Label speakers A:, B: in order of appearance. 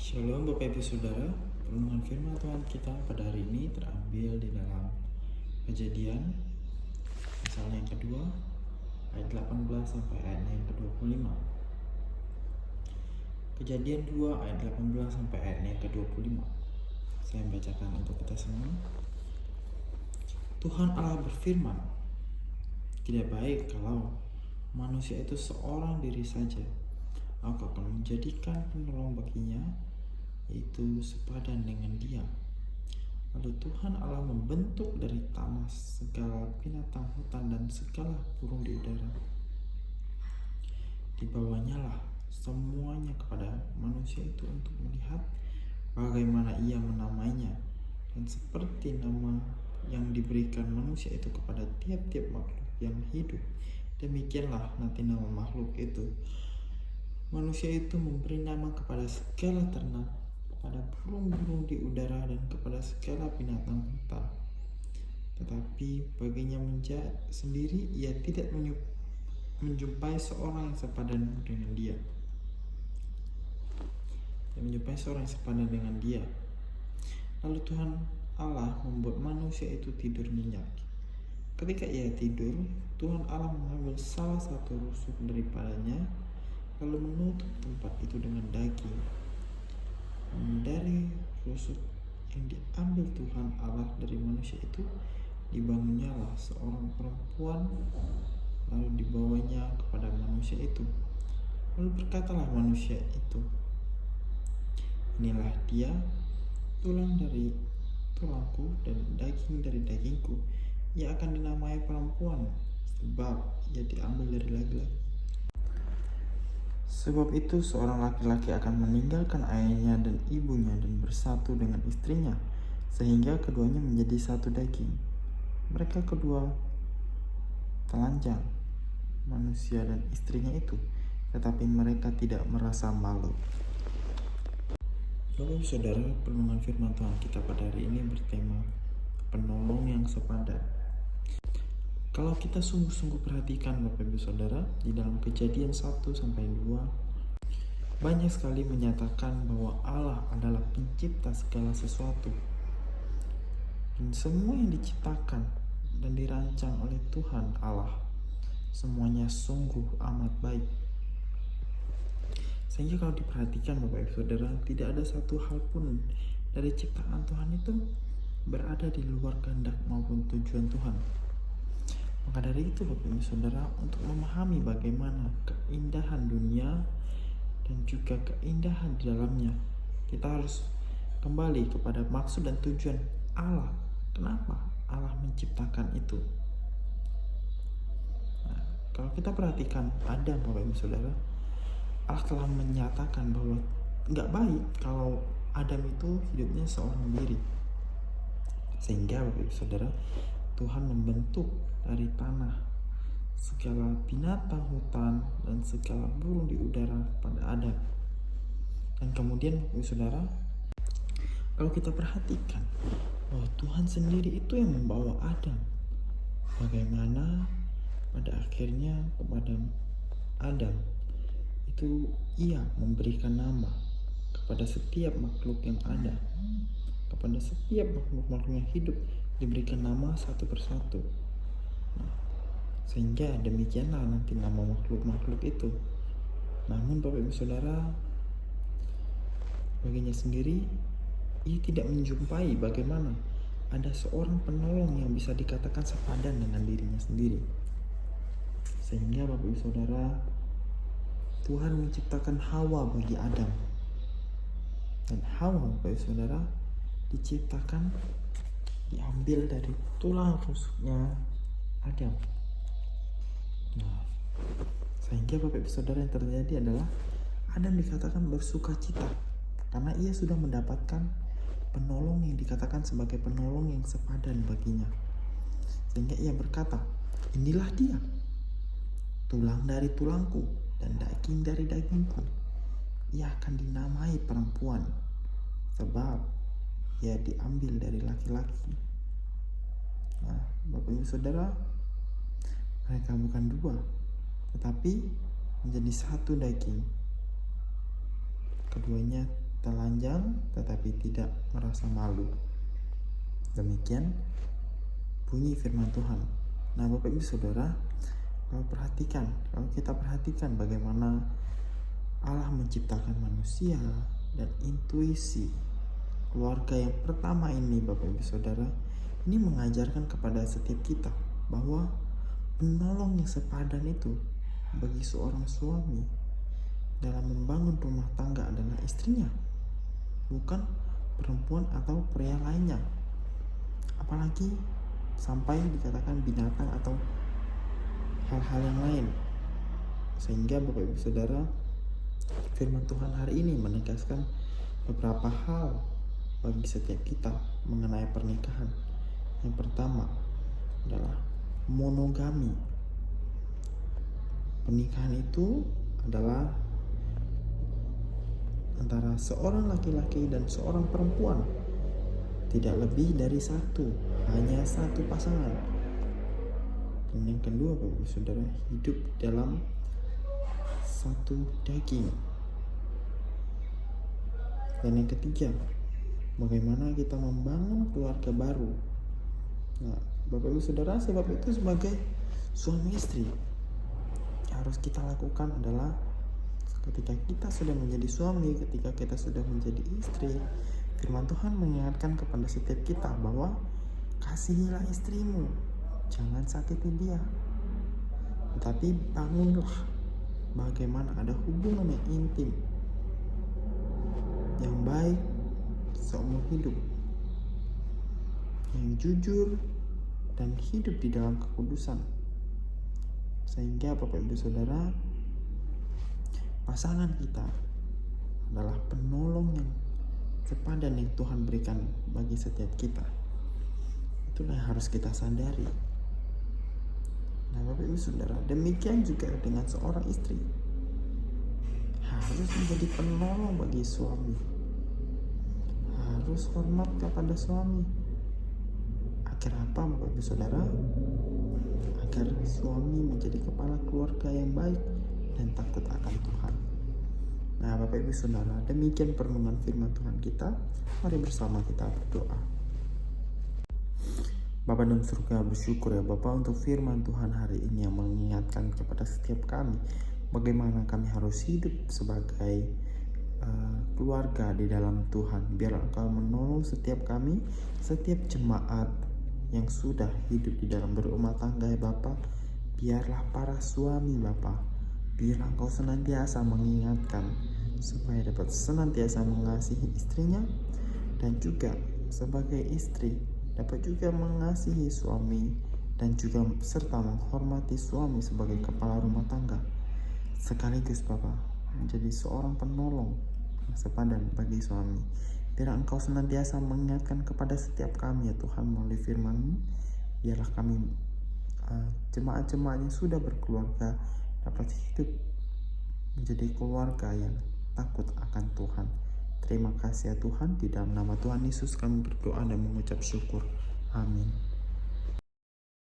A: Shalom Bapak Ibu Saudara, renungan firman Tuhan kita pada hari ini terambil di dalam Kejadian pasalnya yang kedua ayat 18 sampai ayatnya yang ke-25. Kejadian 2 ayat 18 sampai ayatnya yang ke-25. Saya membacakan untuk kita semua. Tuhan Allah berfirman, tidak baik kalau manusia itu seorang diri saja. Aku akan menjadikan penolong baginya, yaitu sepadan dengan dia. Lalu Tuhan Allah membentuk dari tanah segala binatang hutan dan segala burung di udara. Dibawanya lah semuanya kepada manusia itu untuk melihat bagaimana ia menamainya, dan seperti nama yang diberikan manusia itu kepada tiap-tiap makhluk yang hidup, demikianlah nanti nama makhluk itu. Manusia itu memberi nama kepada segala ternak, kepada burung-burung di udara, dan kepada segala binatang hutan. Tetapi baginya sendiri ia tidak menjumpai seorang yang sepadan dengan dia. Lalu Tuhan Allah membuat manusia itu tidur nyenyak. Ketika ia tidur, Tuhan Allah mengambil salah satu rusuk daripadanya, lalu menutup tempat itu dengan daging. Dari rusuk yang diambil Tuhan Allah dari manusia itu, dibangunnyalah seorang perempuan, lalu dibawanya kepada manusia itu. Lalu berkatalah manusia itu, inilah dia, tulang dari tulangku dan daging dari dagingku. Ia akan dinamai perempuan, sebab ia diambil dari laki-laki. Sebab itu seorang laki-laki akan meninggalkan ayahnya dan ibunya dan bersatu dengan istrinya, sehingga keduanya menjadi satu daging. Mereka kedua telanjang, manusia dan istrinya itu, tetapi mereka tidak merasa malu. Bapak Saudara, renungan firman Tuhan kita pada hari ini bertema penolong yang sepadan. Kalau kita sungguh-sungguh perhatikan Bapak Ibu Saudara, di dalam Kejadian 1-2 banyak sekali menyatakan bahwa Allah adalah pencipta segala sesuatu. Dan semua yang diciptakan dan dirancang oleh Tuhan Allah, semuanya sungguh amat baik. Sehingga kalau diperhatikan Bapak Ibu Saudara, tidak ada satu hal pun dari ciptaan Tuhan itu berada di luar kehendak maupun tujuan Tuhan. Maka dari itu Bapak Ibu Saudara, untuk memahami bagaimana keindahan dunia dan juga keindahan di dalamnya, kita harus kembali kepada maksud dan tujuan Allah. Kenapa Allah menciptakan itu? Nah, kalau kita perhatikan Adam Bapak Ibu Saudara, Allah telah menyatakan bahwa nggak baik kalau Adam itu hidupnya seorang diri. Sehingga Bapak Ibu Saudara, Tuhan membentuk dari tanah segala binatang hutan dan segala burung di udara pada Adam. Dan kemudian Bapak Ibu Saudara, kalau kita perhatikan bahwa Tuhan sendiri itu yang membawa Adam, bagaimana pada akhirnya kepada Adam itu ia memberikan nama kepada setiap makhluk yang ada, kepada setiap makhluk-makhluk yang hidup diberikan nama satu persatu. Sehingga demikianlah nanti nama makhluk-makhluk itu. Namun Bapak Ibu Saudara, baginya sendiri ia tidak menjumpai bagaimana ada seorang penolong yang bisa dikatakan sepadan dengan dirinya sendiri. Sehingga Bapak Ibu Saudara, Tuhan menciptakan Hawa bagi Adam. Dan Hawa Bapak Ibu Saudara diciptakan, diambil dari tulang rusuknya Adam. Nah, sehingga Bapak Ibu Saudara, yang terjadi adalah Adam dikatakan bersuka cita karena ia sudah mendapatkan penolong yang dikatakan sebagai penolong yang sepadan baginya. Sehingga ia berkata, inilah dia, tulang dari tulangku dan daging dari dagingku. Ia akan dinamai perempuan, sebab ia diambil dari laki-laki. Nah, Bapak Ibu Saudara, mereka bukan dua, tetapi menjadi satu daging. Keduanya telanjang tetapi tidak merasa malu. Demikian bunyi firman Tuhan. Nah, Bapak Ibu Saudara, kalau kita perhatikan bagaimana Allah menciptakan manusia dan intuisi keluarga yang pertama ini, Bapak Ibu Saudara, ini mengajarkan kepada setiap kita bahwa penolong yang sepadan itu bagi seorang suami dalam membangun rumah tangga adalah istrinya, bukan perempuan atau pria lainnya. Apalagi sampai dikatakan binatang atau hal-hal yang lain. Sehingga Bapak Ibu Saudara, firman Tuhan hari ini menegaskan beberapa hal bagi setiap kita mengenai pernikahan. Yang pertama adalah monogami. Pernikahan itu adalah antara seorang laki-laki dan seorang perempuan, tidak lebih dari satu, hanya satu pasangan. Dan yang kedua, Bapak Ibu Saudara, hidup dalam satu daging. Dan yang ketiga, bagaimana kita membangun keluarga baru. Nah, Bapak Ibu Saudara, sebab itu sebagai suami istri yang harus kita lakukan adalah ketika kita sudah menjadi suami, ketika kita sudah menjadi istri, firman Tuhan mengingatkan kepada setiap kita bahwa kasihilah istrimu, jangan sakiti dia, tetapi bangunlah bagaimana ada hubungan yang intim, yang baik seumur hidup, yang jujur dan hidup di dalam kekudusan. Sehingga Bapak Ibu Saudara, pasangan kita adalah penolong yang sepadan yang Tuhan berikan bagi setiap kita. Itulah yang harus kita sadari. Nah, Bapak Ibu Saudara, demikian juga dengan seorang istri harus menjadi penolong bagi suami, harus hormat kepada suami. Agar apa, Bapak Ibu Saudara? Agar suami menjadi kepala keluarga yang baik dan takut akan Tuhan. Nah, Bapak Ibu Saudara, demikian perenungan firman Tuhan kita. Mari bersama kita berdoa. Bapa dalam surga, bersyukur ya Bapa untuk firman Tuhan hari ini yang mengingatkan kepada setiap kami bagaimana kami harus hidup sebagai keluarga di dalam Tuhan. Biar Engkau menolong setiap kami, setiap jemaat yang sudah hidup di dalam berumah tangga ya Bapa. Biarlah para suami Bapa, biarlah Engkau senantiasa mengingatkan supaya dapat senantiasa mengasihi istrinya, dan juga sebagai istri dapat juga mengasihi suami dan juga serta menghormati suami sebagai kepala rumah tangga, sekaligus Bapa menjadi seorang penolong yang sepadan bagi suami. Biar Engkau senantiasa mengingatkan kepada setiap kami ya Tuhan melalui firman-Mu. Biarlah kami jemaat-jemaat yang sudah berkeluarga dapat hidup menjadi keluarga yang takut akan Tuhan. Terima kasih ya Tuhan, di dalam nama Tuhan Yesus kami berdoa dan mengucap syukur. Amin.